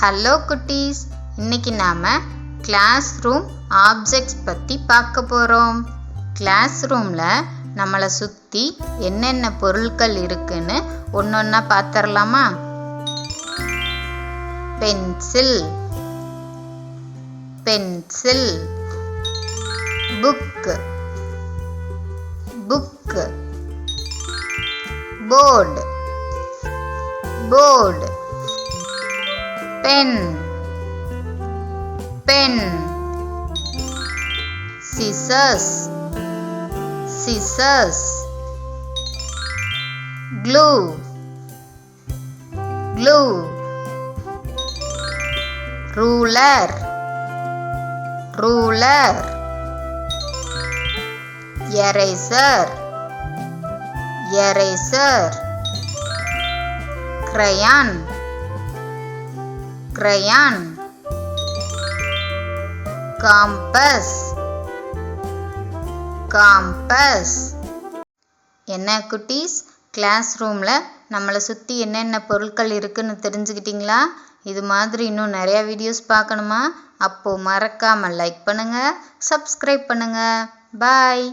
Hello குட்டீஸ், இன்னைக்கு நாம கிளாஸ் ரூம் ஆப்ஜெக்ட்ஸ் பற்றி பார்க்க போகிறோம். கிளாஸ் ரூமில் நம்மளை சுற்றி என்னென்ன பொருட்கள் இருக்குன்னு ஒன்றொன்னா பார்த்துடலாமா? Pencil, pencil, book, book, board, board, pen, pen, scissors, scissors, glue, glue, ruler, ruler, eraser, eraser, crayon, crayon, compass, compass. என்ன குட்டீஸ், கிளாஸ் ரூமில் நம்மளை சுற்றி என்னென்ன பொருட்கள் இருக்குன்னு தெரிஞ்சுக்கிட்டீங்களா? இது மாதிரி இன்னும் நிறையா வீடியோஸ் பார்க்கணுமா? அப்போது மறக்காமல் லைக் பண்ணுங்கள், சப்ஸ்கிரைப் பண்ணுங்கள். பாய்.